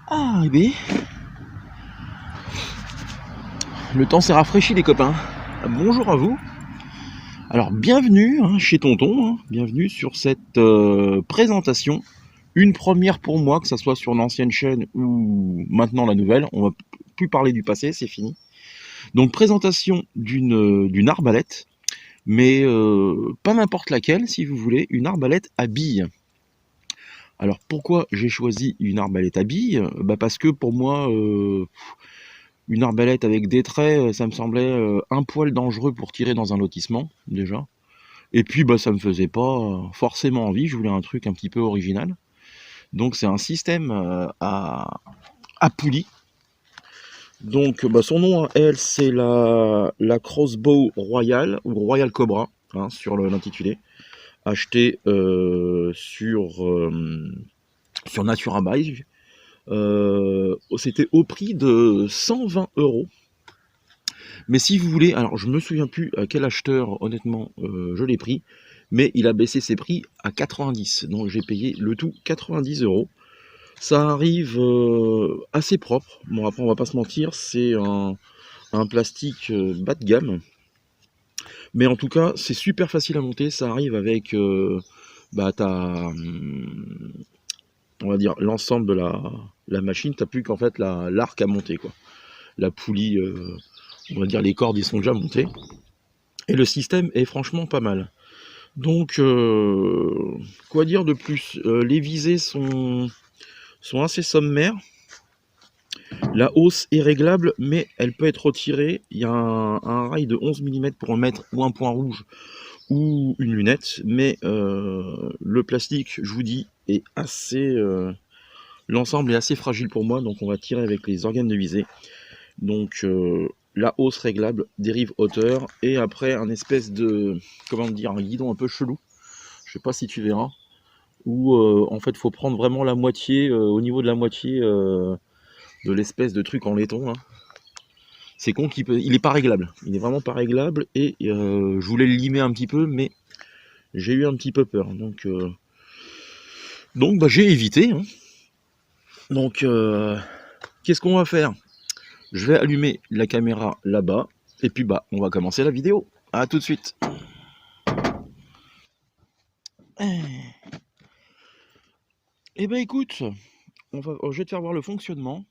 Arrivé. Le temps s'est rafraîchi les copains. Bonjour à vous. Alors bienvenue chez Tonton, bienvenue sur cette présentation. Une première pour moi, que ce soit sur l'ancienne chaîne ou maintenant la nouvelle. On va plus parler du passé, c'est fini. Donc présentation d'une arbalète, mais pas n'importe laquelle si vous voulez, une arbalète à billes. Alors pourquoi j'ai choisi une arbalète à billes? Parce que pour moi, une arbalète avec des traits, ça me semblait un poil dangereux pour tirer dans un lotissement, déjà. Et puis ça me faisait pas forcément envie, je voulais un truc un petit peu original. Donc c'est un système à poulie. Donc son nom à elle, c'est la Crossbow Royal, ou Royal Cobra, sur l'intitulé. Acheté sur Naturabuy. C'était au prix de 120 €. Mais si vous voulez, alors je me souviens plus à quel acheteur, honnêtement, je l'ai pris, mais il a baissé ses prix à 90. Donc j'ai payé le tout 90 €. Ça arrive assez propre. Bon, après, on va pas se mentir, c'est un plastique bas de gamme. Mais en tout cas, c'est super facile à monter. Ça arrive avec on va dire l'ensemble de la machine. T'as plus qu'en fait l'arc à monter, quoi. La poulie, on va dire les cordes, ils sont déjà montés. Et le système est franchement pas mal. Donc, quoi dire de plus? Les visées sont assez sommaires. La hausse est réglable, mais elle peut être retirée. Il y a un rail de 11 mm pour en mettre ou un point rouge ou une lunette. Mais le plastique, je vous dis, est assez... l'ensemble est assez fragile pour moi, donc on va tirer avec les organes de visée. Donc la hausse réglable, dérive hauteur, et après un espèce de, comment dire, un guidon un peu chelou. Je sais pas si tu verras. Où en fait faut prendre vraiment la moitié, au niveau de la moitié de l'espèce de truc en laiton. C'est con il est pas réglable. Il est vraiment pas réglable, et je voulais le limer un petit peu, mais j'ai eu un petit peu peur. Donc j'ai évité. Donc qu'est-ce qu'on va faire? Je vais allumer la caméra là-bas, et puis on va commencer la vidéo. À tout de suite. Eh ben écoute, je vais te faire voir le fonctionnement.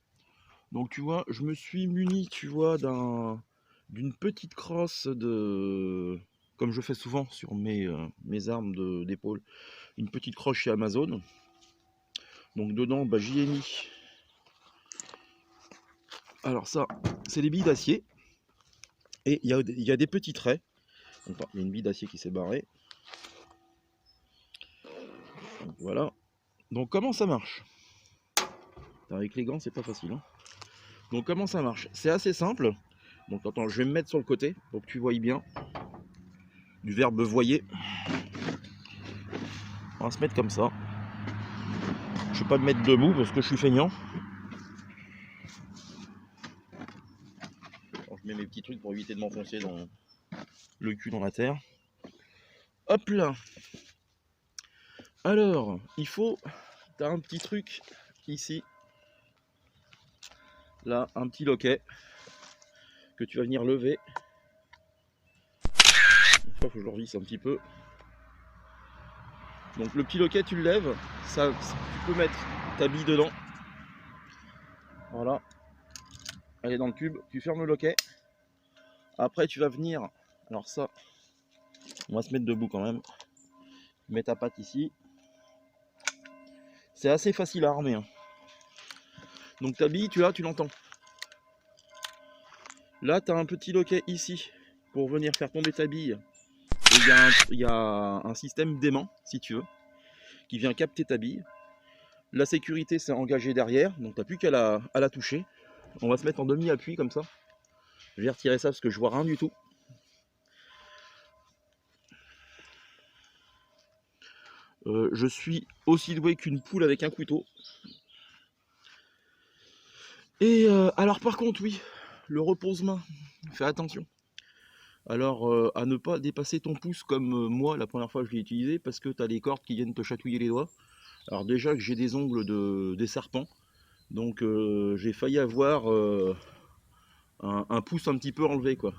Donc tu vois, je me suis muni, tu vois, d'une petite crosse comme je fais souvent sur mes armes d'épaule, une petite crosse chez Amazon. Donc dedans, j'y ai mis. Alors ça, c'est des billes d'acier. Et il y a des petits traits. Donc, il y a une bille d'acier qui s'est barrée. Donc, voilà. Donc comment ça marche? Avec les gants, c'est pas facile. Donc comment ça marche? C'est assez simple. Donc attends, je vais me mettre sur le côté pour que tu voyes bien. Du verbe voyer. On va se mettre comme ça. Je vais pas me mettre debout parce que je suis feignant. Alors, je mets mes petits trucs pour éviter de m'enfoncer dans le cul dans la terre. Hop là. Alors, il faut... T'as un petit truc ici. Là, un petit loquet que tu vas venir lever. Il faut que je le revisse un petit peu. Donc le petit loquet, tu le lèves. Ça, tu peux mettre ta bille dedans. Voilà. Elle est dans le tube. Tu fermes le loquet. Après, tu vas venir... Alors ça, on va se mettre debout quand même. Mets ta patte ici. C'est assez facile à armer. Hein. Donc ta bille, tu l'entends. Là, tu as un petit loquet ici pour venir faire tomber ta bille. Il y a un système d'aimant, si tu veux, qui vient capter ta bille. La sécurité, c'est engagé derrière, donc tu n'as plus qu'à la toucher. On va se mettre en demi-appui comme ça. Je vais retirer ça parce que je vois rien du tout. Je suis aussi doué qu'une poule avec un couteau. Et alors par contre, oui, le repose-main, fais attention. Alors à ne pas dépasser ton pouce comme moi la première fois que je l'ai utilisé parce que tu as les cordes qui viennent te chatouiller les doigts. Alors déjà que j'ai des ongles des serpents, donc j'ai failli avoir un pouce un petit peu enlevé quoi.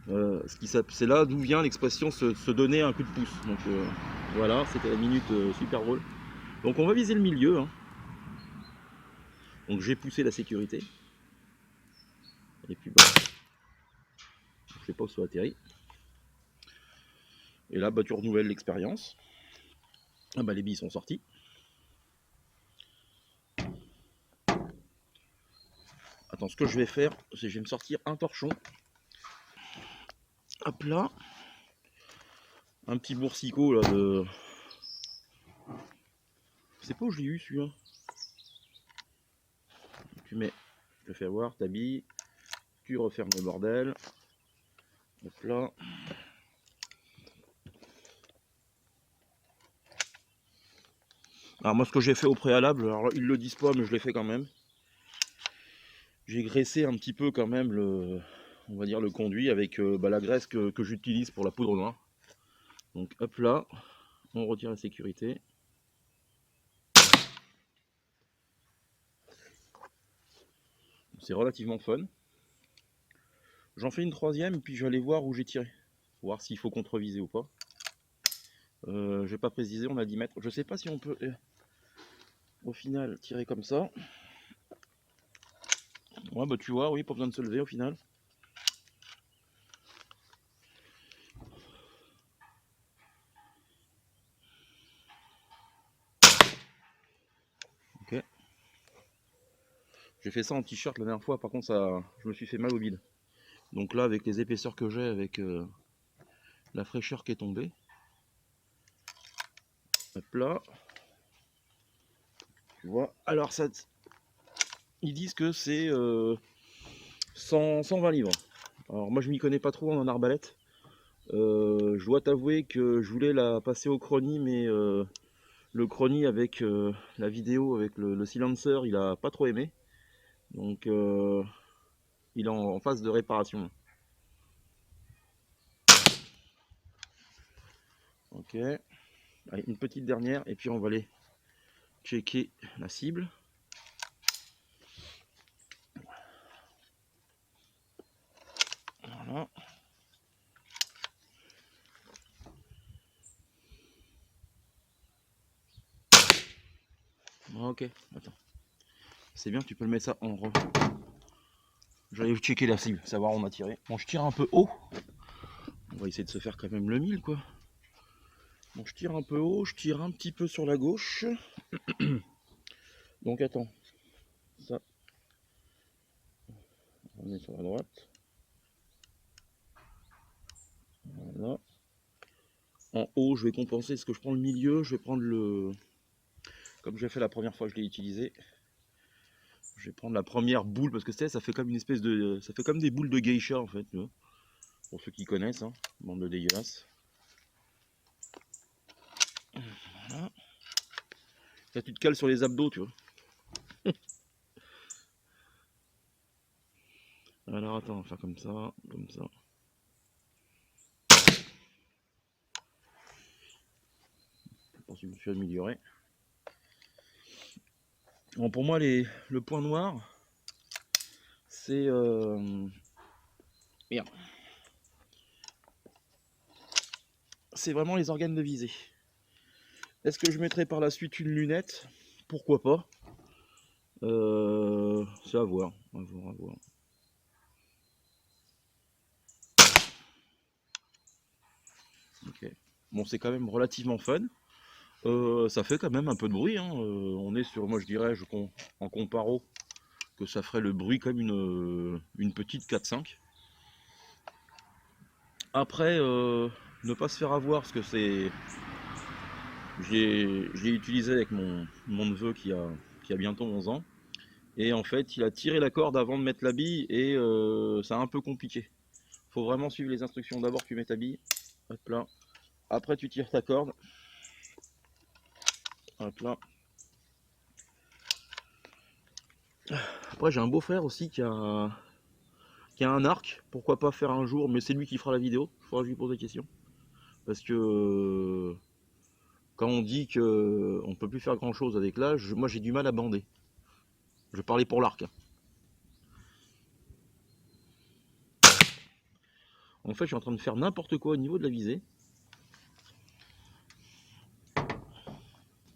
C'est là d'où vient l'expression se donner un coup de pouce. Donc voilà, c'était la minute super drôle. Donc on va viser le milieu. Hein. Donc j'ai poussé la sécurité. Et puis bah, je sais pas où ça atterrit. Et là bah, tu renouvelles l'expérience. Ah, bah, les billes sont sorties. Attends, ce que je vais faire, c'est que je vais me sortir un torchon. Hop là. Un petit boursicot là de... Je sais pas où je l'ai eu celui-là. Tu mets, je fais avoir ta bille. Tu refermes le bordel. Hop là. Alors moi ce que j'ai fait au préalable, alors ils le disent pas mais je l'ai fait quand même. J'ai graissé un petit peu quand même on va dire le conduit avec la graisse que j'utilise pour la poudre noire. Donc hop là, on retire la sécurité. C'est relativement fun. J'en fais une troisième puis je vais aller voir où j'ai tiré. Voir s'il faut contreviser ou pas. Je vais pas préciser, on a 10 mètres. Je sais pas si on peut au final tirer comme ça. Ouais bah tu vois, oui, pas besoin de se lever au final. Ok. J'ai fait ça en t-shirt la dernière fois, par contre ça, je me suis fait mal au bide. Donc là avec les épaisseurs que j'ai, avec la fraîcheur qui est tombée. Hop là. Tu vois. Alors ça, ils disent que c'est 120 livres. Alors moi je m'y connais pas trop en arbalète. Je dois t'avouer que je voulais la passer au chrony, mais le chrony avec la vidéo, avec le silencer, il a pas trop aimé. Donc il est en phase de réparation. Ok. Allez, une petite dernière et puis on va aller checker la cible. Voilà. Ok, attends. C'est bien, tu peux le mettre ça en re. J'allais checker la cible, savoir où on a tiré. Bon, je tire un peu haut. On va essayer de se faire quand même le 1000 quoi. Bon, je tire un peu haut, je tire un petit peu sur la gauche. Donc attends. Ça. On est sur la droite. Voilà. En haut, je vais compenser. Est-ce que je prends le milieu? Je vais prendre le... Comme j'ai fait la première fois que je l'ai utilisé. Je vais prendre la première boule parce que ça fait comme une espèce de... Ça fait comme des boules de geisha en fait. Tu vois, pour ceux qui connaissent, hein. Bande de dégueulasse. Là, tu te cales sur les abdos, tu vois. Alors attends, on va faire comme ça, comme ça. Je pense que je me suis amélioré. Bon, pour moi, le point noir, c'est... Merde. C'est vraiment les organes de visée. Est-ce que je mettrai par la suite une lunette? Pourquoi pas? C'est à voir, à voir, à voir. Ok. Bon, c'est quand même relativement fun. Ça fait quand même un peu de bruit, hein. On est sur, moi je dirais, en comparo, que ça ferait le bruit comme une petite 4-5. Après, ne pas se faire avoir, parce que c'est... Je l'ai utilisé avec mon neveu qui a bientôt 11 ans. Et en fait, il a tiré la corde avant de mettre la bille et c'est un peu compliqué. Faut vraiment suivre les instructions. D'abord, tu mets ta bille. Hop là. Après, tu tires ta corde. Hop là. Après, j'ai un beau-frère aussi qui a un arc. Pourquoi pas faire un jour, mais c'est lui qui fera la vidéo. Il faudra que je lui pose des questions. Parce que quand on dit qu'on ne peut plus faire grand-chose avec l'âge, moi j'ai du mal à bander. Je parlais pour l'arc. En fait, je suis en train de faire n'importe quoi au niveau de la visée.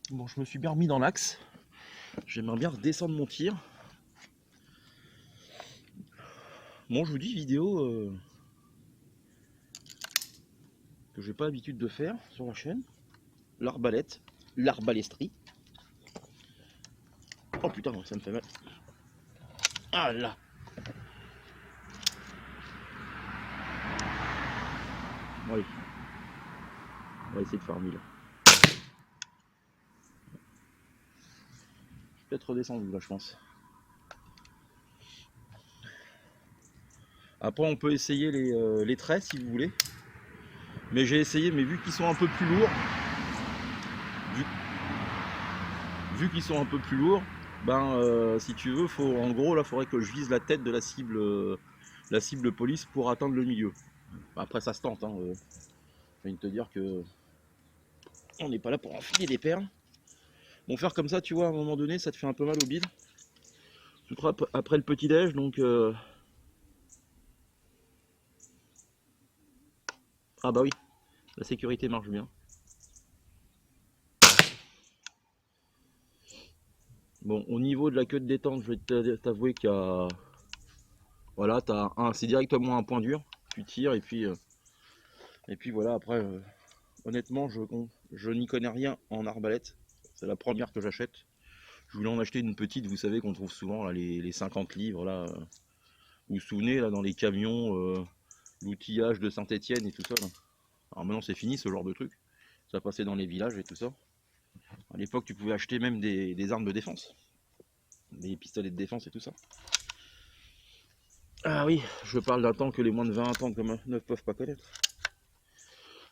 Bon, je me suis bien remis dans l'axe. J'aimerais bien redescendre mon tir. Bon, je vous dis, vidéo que j'ai pas l'habitude de faire sur la chaîne. L'arbalète, l'arbalestrie. Oh putain, ça me fait mal. Ah là. Oui. On va essayer de faire 1000. Je vais peut-être redescendre là, je pense. Après, on peut essayer les traits si vous voulez. Mais j'ai essayé, mais vu qu'ils sont un peu plus lourds, vu qu'ils sont un peu plus lourds, ben si tu veux, en gros là, faudrait que je vise la tête de la cible police pour atteindre le milieu. Après, ça se tente. Hein, je viens de te dire que on n'est pas là pour enfiler des perles. Bon, faire comme ça, tu vois, à un moment donné, ça te fait un peu mal au bide. Surtout après le petit-déj, donc... Ah bah oui, la sécurité marche bien. Bon, au niveau de la queue de détente, je vais t'avouer qu'il y a... Voilà, c'est directement un point dur. Tu tires et puis voilà, après, honnêtement, je n'y connais rien en arbalète. C'est la première que j'achète. Je voulais en acheter une petite, vous savez, qu'on trouve souvent, là, les 50 livres, là. Vous vous souvenez, là, dans les camions, l'outillage de Saint-Étienne et tout ça, là. Alors maintenant, c'est fini, ce genre de truc. Ça passait dans les villages et tout ça. À l'époque, tu pouvais acheter même des armes de défense. Des pistolets de défense et tout ça. Ah oui, je parle d'un temps que les moins de 20 ans comme ne peuvent pas connaître.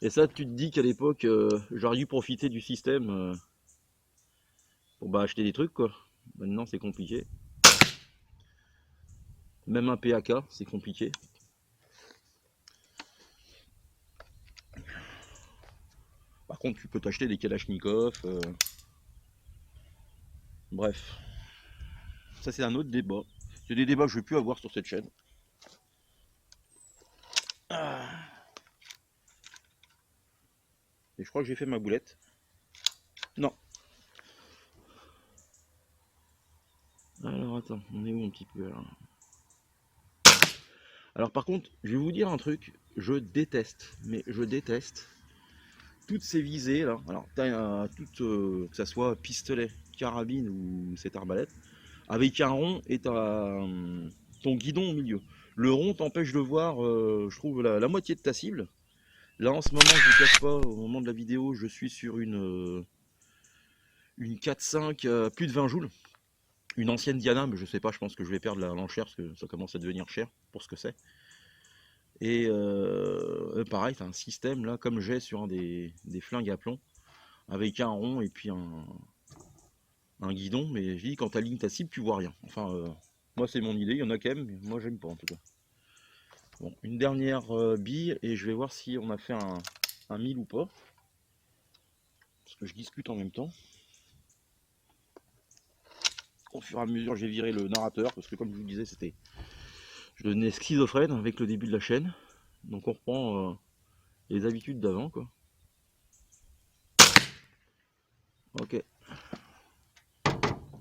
Et ça, tu te dis qu'à l'époque, j'aurais dû profiter du système pour acheter des trucs, quoi. Maintenant, c'est compliqué. Même un PAK, c'est compliqué. Par contre, tu peux t'acheter des Kalachnikov. Bref, ça c'est un autre débat. C'est des débats que je ne vais plus avoir sur cette chaîne. Ah. Et je crois que j'ai fait ma boulette. Non. Alors attends, on est où un petit peu là? Alors par contre, je vais vous dire un truc, je déteste, mais je déteste toutes ces visées là. Alors t'as que ça soit pistolet, carabine ou cette arbalète, avec un rond et t'as ton guidon au milieu. Le rond t'empêche de voir, je trouve, la moitié de ta cible. Là en ce moment, je vous cache pas, au moment de la vidéo, je suis sur une 4.5 plus de 20 joules. Une ancienne Diana, mais je sais pas, je pense que je vais perdre l'enchère parce que ça commence à devenir cher pour ce que c'est. Et pareil, c'est un système là, comme j'ai sur un des flingues à plomb, avec un rond et puis un guidon, mais je dis quand tu alignes ta cible, tu vois rien. Enfin, moi c'est mon idée, il y en a quand même, mais moi j'aime pas en tout cas. Bon, une dernière bille et je vais voir si on a fait un 1000 ou pas. Parce que je discute en même temps. Au fur et à mesure, j'ai viré le narrateur parce que comme je vous disais, je devenais schizophrène avec le début de la chaîne. Donc on reprend les habitudes d'avant, quoi. Ok.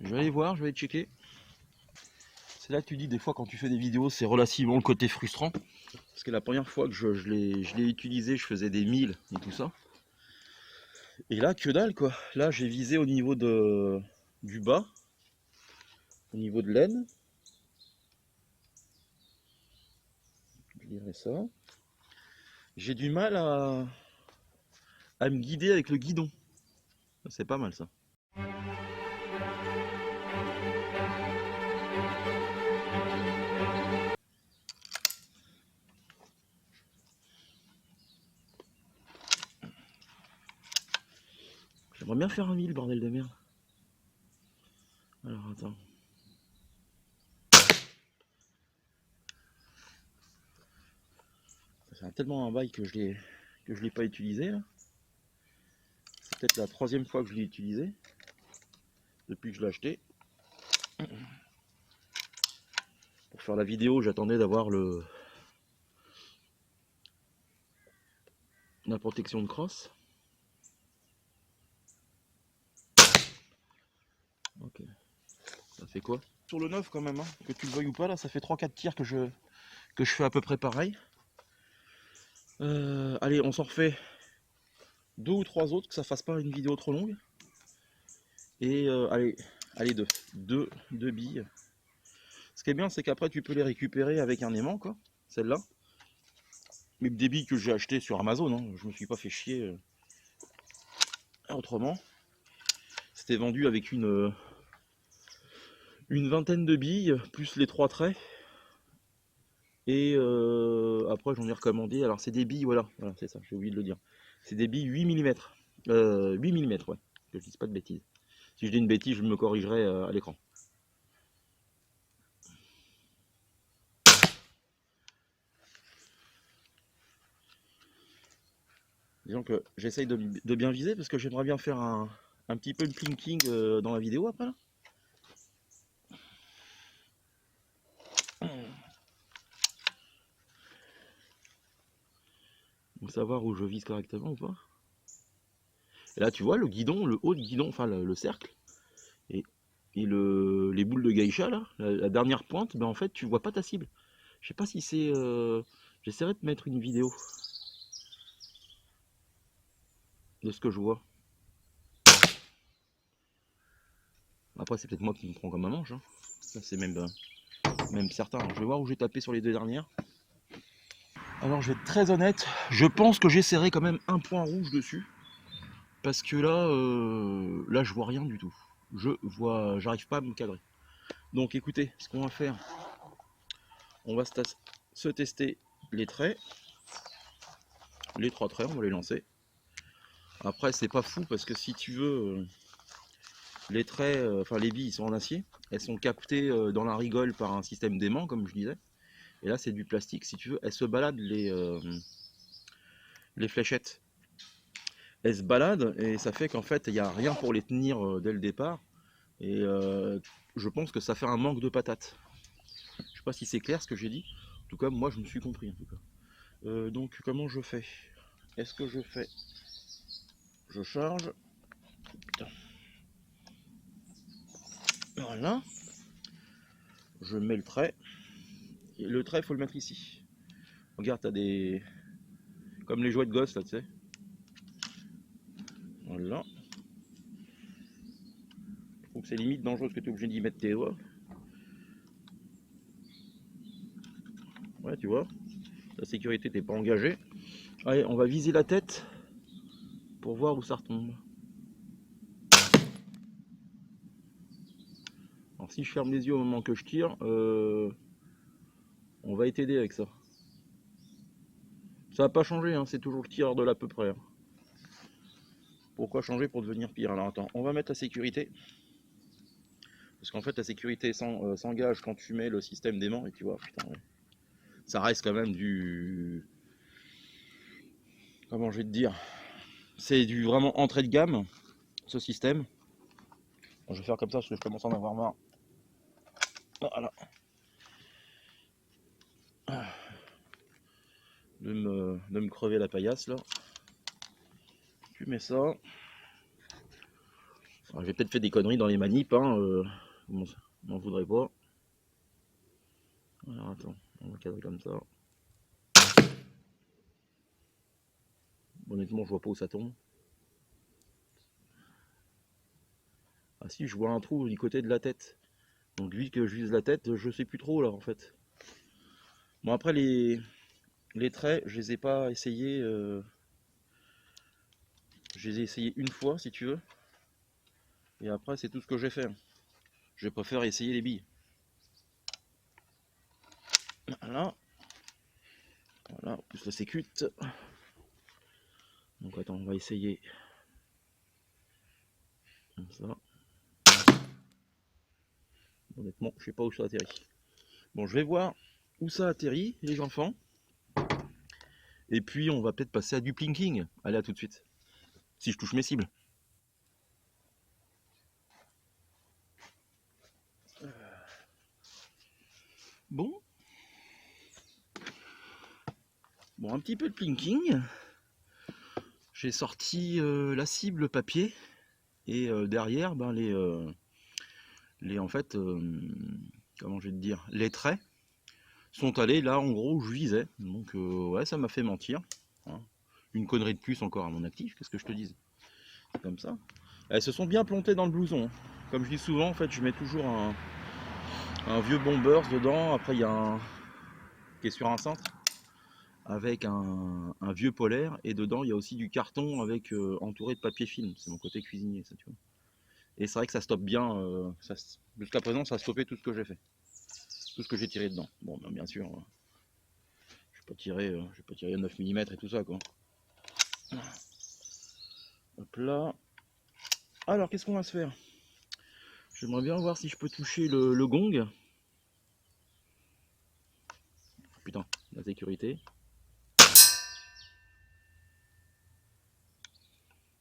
Je vais aller voir, je vais aller checker. C'est là que tu dis des fois quand tu fais des vidéos, c'est relativement le côté frustrant. Parce que la première fois que je l'ai utilisé, je faisais des 1000 et tout ça. Et là, que dalle quoi. Là, j'ai visé au niveau du bas, au niveau de l'aine. Je dirais ça. J'ai du mal à me guider avec le guidon. C'est pas mal ça. J'aimerais bien faire un 1000, bordel de merde. Alors attends. Ça fait tellement un bail que je l'ai pas utilisé là. C'est peut-être la troisième fois que je l'ai utilisé depuis que je l'ai acheté. Pour faire la vidéo, j'attendais d'avoir la protection de crosse. Ok. Ça fait quoi? Sur le 9 quand même, hein, que tu le veuilles ou pas, là, ça fait 3-4 tirs que je fais à peu près pareil. Allez, on s'en refait 2 ou 3 autres, que ça fasse pas une vidéo trop longue. Et allez, deux billes. Ce qui est bien, c'est qu'après tu peux les récupérer avec un aimant, quoi, celle-là. Mais des billes que j'ai achetées sur Amazon, hein, je me suis pas fait chier autrement. C'était vendu avec une vingtaine de billes, plus les 3 traits. Et après j'en ai recommandé, alors c'est des billes, voilà c'est ça, j'ai oublié de le dire. C'est des billes 8 mm. 8 mm, ouais, que je dise pas de bêtises. Si je dis une bêtise, je me corrigerai à l'écran. Disons que j'essaye de bien viser parce que j'aimerais bien faire un petit peu de plinking dans la vidéo après là. Pour savoir où je vise correctement ou pas. Et là tu vois le guidon, le haut de guidon, enfin le cercle, et les boules de geisha là, la dernière pointe, ben en fait tu vois pas ta cible. Je sais pas si c'est... J'essaierai de mettre une vidéo de ce que je vois. Après c'est peut-être moi qui me prends comme un manche, hein. Ça c'est même certain. Je vais voir où j'ai tapé sur les deux dernières. Alors je vais être très honnête, je pense que j'essaierai quand même un point rouge dessus. Parce que là je vois rien du tout. J'arrive pas à me cadrer. Donc écoutez, ce qu'on va faire, on va se tester les traits. Les 3 traits, on va les lancer. Après c'est pas fou parce que si tu veux, les traits, enfin les billes sont en acier. Elles sont captées dans la rigole par un système d'aimant comme je disais. Et là c'est du plastique, si tu veux, elles se baladent les fléchettes. Elles se baladent et ça fait qu'en fait il n'y a rien pour les tenir dès le départ. Et je pense que ça fait un manque de patates. Je sais pas si c'est clair ce que j'ai dit. En tout cas, moi je me suis compris en tout cas. Donc comment je fais? Est-ce que je fais? Je charge. Putain. Voilà. Je mets le trait. Et le trait, il faut le mettre ici. Regarde, t'as des... Comme les jouets de gosse là, tu sais. Voilà. Je trouve que c'est limite dangereux parce que tu es obligé d'y mettre tes doigts. Ouais, tu vois. La sécurité, t'es pas engagé. Allez, on va viser la tête pour voir où ça retombe. Alors si je ferme les yeux au moment que je tire, on va t'aider avec ça. Ça n'a pas changé, hein, c'est toujours le tireur de l'à peu près. Hein. Pourquoi changer pour devenir pire? Alors attends, on va mettre la sécurité. Parce qu'en fait la sécurité s'engage quand tu mets le système d'aimant et tu vois, putain, ouais. Ça reste quand même du... Comment je vais te dire? C'est du vraiment entrée de gamme, ce système. Bon, je vais faire comme ça parce que je commence à en avoir marre. Voilà. De me crever la paillasse là. Tu mets ça. Alors, j'ai peut-être fait des conneries dans les manips, hein, m'en voudrais pas. Alors attends, on va cadrer comme ça. Honnêtement, je vois pas où ça tombe. Ah si, je vois un trou du côté de la tête. Donc vu que je vise la tête, je sais plus trop là en fait. Bon après les traits, je les ai pas essayés. Je les ai essayés une fois si tu veux. Et après c'est tout ce que j'ai fait. Je préfère essayer les billes. Voilà. Voilà, plus la sécute. Donc attends, on va essayer. Comme ça. Honnêtement, je sais pas où ça atterrit. Bon, je vais voir où ça atterrit, les enfants. Et puis on va peut-être passer à du plinking. Allez, à tout de suite. Si je touche mes cibles. Bon. Bon, un petit peu de plinking. J'ai sorti la cible papier. Et derrière, ben, en fait, comment je vais te dire, les traits sont allés là en gros où je visais. Donc ouais, ça m'a fait mentir. Hein. Une connerie de plus encore à mon actif, qu'est-ce que je te dise? Comme ça. Elles se sont bien plantées dans le blouson. Comme je dis souvent, en fait, je mets toujours un vieux bombers dedans. Après, il y a un qui est sur un cintre avec un vieux polaire. Et dedans, il y a aussi du carton avec entouré de papier film. C'est mon côté cuisinier, ça, tu vois. Et c'est vrai que ça stoppe bien. Jusqu'à présent, ça a stoppé tout ce que j'ai fait. Tout ce que j'ai tiré dedans. Bon, ben, bien sûr, je vais pas tirer 9 mm et tout ça, quoi. Hop là. Alors, qu'est-ce qu'on va se faire? J'aimerais bien voir si je peux toucher le gong. Putain, la sécurité.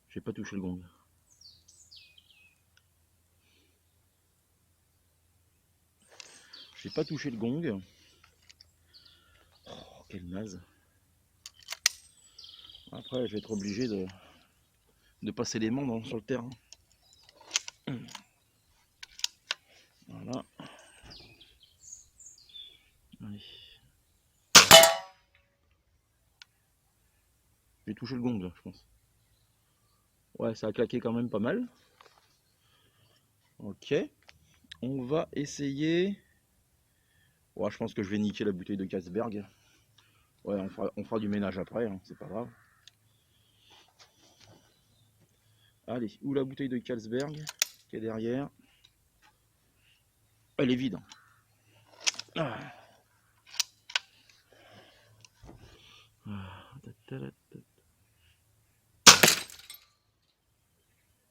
J'ai pas touché le gong. J'ai pas touché le gong. Oh, quelle naze. Après, je vais être obligé de passer les mains sur le terrain. Voilà. Allez. J'ai touché le gong, là, je pense. Ouais, ça a claqué quand même pas mal. Ok. On va essayer. Ouais, je pense que je vais niquer la bouteille de Carlsberg. Ouais, on fera du ménage après, hein, c'est pas grave. Allez, où la bouteille de Carlsberg qui est derrière? Elle est vide. Ah.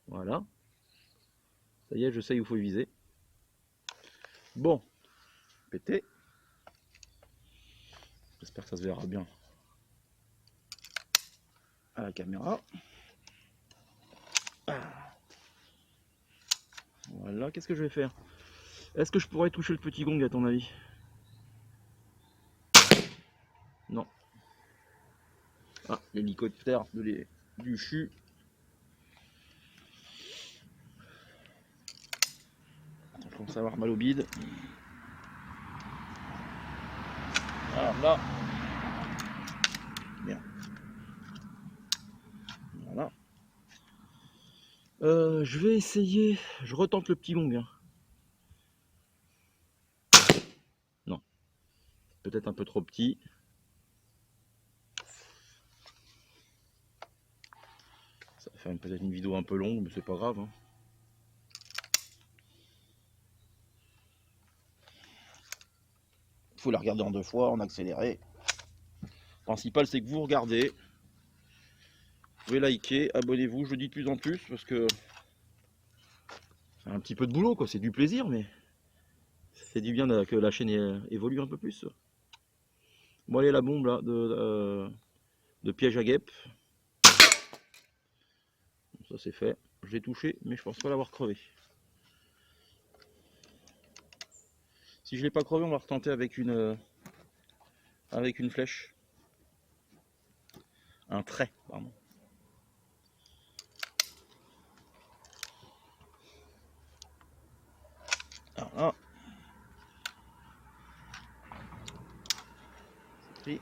Voilà. Ça y est, je sais où il faut viser. Bon. Pété. J'espère que ça se verra bien à la caméra. Voilà, qu'est-ce que je vais faire? Est-ce que je pourrais toucher le petit gong à ton avis? Non. Ah, l'hélicoptère du CHU. Je commence à avoir mal au bide. Alors là. Bien. Voilà. Je vais essayer. Je retente le petit gong. Hein. Non. Peut-être un peu trop petit. Ça va faire peut-être une vidéo un peu longue, mais c'est pas grave. Hein. Faut la regarder en 2 fois, en accéléré. Le principal, c'est que vous regardez. Vous pouvez liker, abonnez-vous, je le dis de plus en plus parce que C'est un petit peu de boulot, quoi. C'est du plaisir, mais ça fait du bien que la chaîne évolue un peu plus. Bon, allez, la bombe là de piège à guêpe. Ça c'est fait. Je l'ai touché, mais je pense pas l'avoir crevé. Si je l'ai pas crevé, on va retenter avec une flèche. Un trait, pardon. Alors là, c'est pris.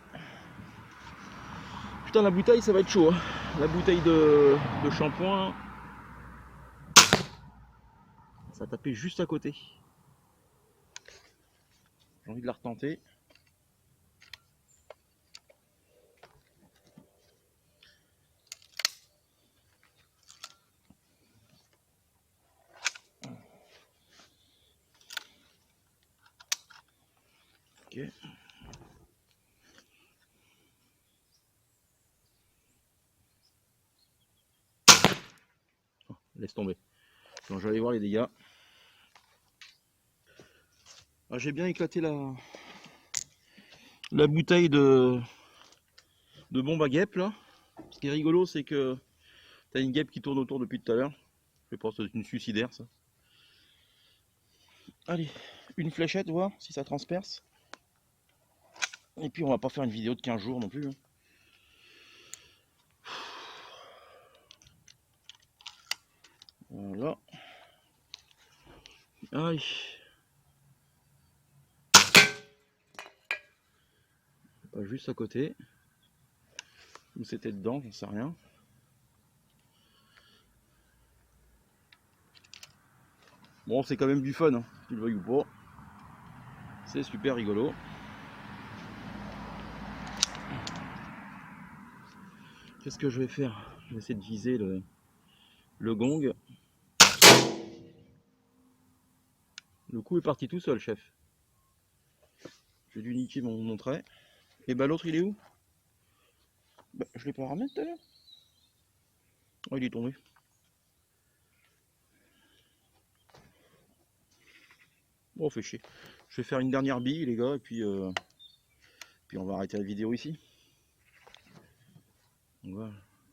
Putain, la bouteille, ça va être chaud. Hein. La bouteille de shampoing, ça a tapé juste à côté. J'ai envie de la retenter. Ok. Oh, laisse tomber. Donc je vais aller voir les dégâts. Ah, j'ai bien éclaté la bouteille de bombe à guêpe là. Ce qui est rigolo, c'est que t'as une guêpe qui tourne autour depuis tout à l'heure. Je pense que c'est une suicidaire ça. Allez, une fléchette, voir si ça transperce. Et puis on va pas faire une vidéo de 15 jours non plus. Hein. Voilà. Allez. Pas juste à côté. Ou c'était dedans, j'en sais rien. Bon, c'est quand même du fun, hein, tu le veuilles ou pas. C'est super rigolo. Qu'est-ce que je vais faire? Je vais essayer de viser le gong. Le coup est parti tout seul, chef. J'ai dû niquer mon trait. Et bah l'autre il est où? Bah, je l'ai pas ramené tout à l'heure. Oh, il est tombé. Bon, fait chier. Je vais faire une dernière bille les gars et puis on va arrêter la vidéo ici. Voilà.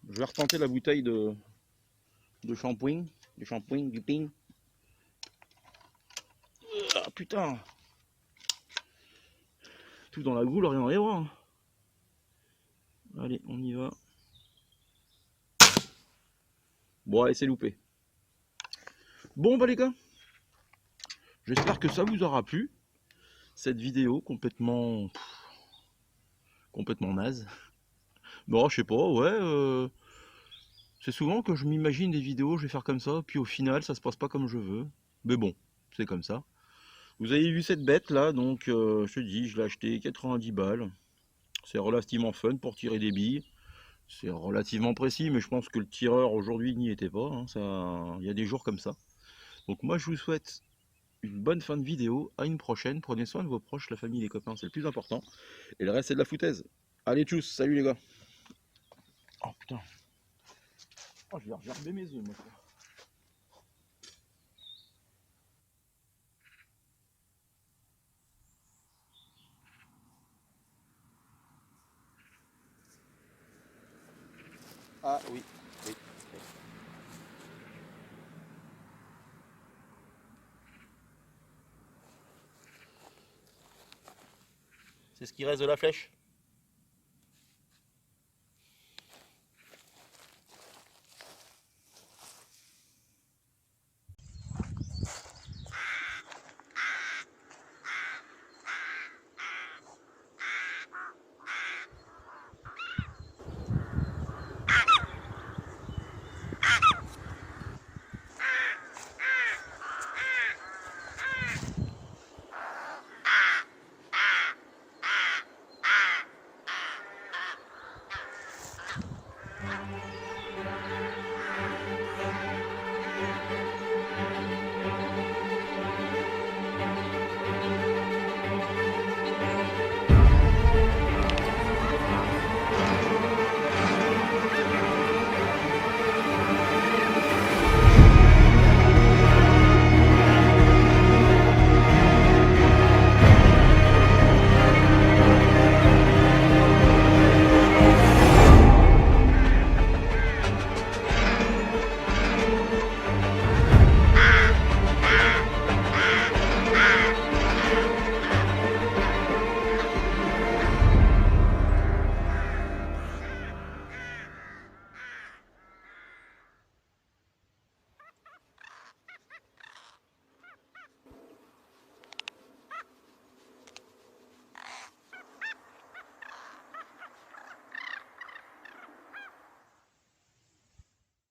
Je vais retenter la bouteille de shampoing. Du shampoing, du ping. Ah putain! Tout dans la goule, rien dans les bras. Hein. Allez, on y va. Bon, allez, c'est loupé. Bon, bah les gars, j'espère que ça vous aura plu. Cette vidéo complètement naze. Bon, je sais pas, ouais. C'est souvent que je m'imagine des vidéos, je vais faire comme ça, puis au final, ça se passe pas comme je veux. Mais bon, c'est comme ça. Vous avez vu cette bête là, donc je te dis, je l'ai acheté 90 balles. C'est relativement fun pour tirer des billes. C'est relativement précis, mais je pense que le tireur aujourd'hui n'y était pas. Hein, ça, il y a des jours comme ça. Donc moi, je vous souhaite une bonne fin de vidéo. À une prochaine. Prenez soin de vos proches, la famille, les copains, c'est le plus important. Et le reste, c'est de la foutaise. Allez, tchuss, salut les gars. Oh putain. Oh, je vais regarder mes œufs, moi. Ah oui, oui. C'est ce qui reste de la flèche.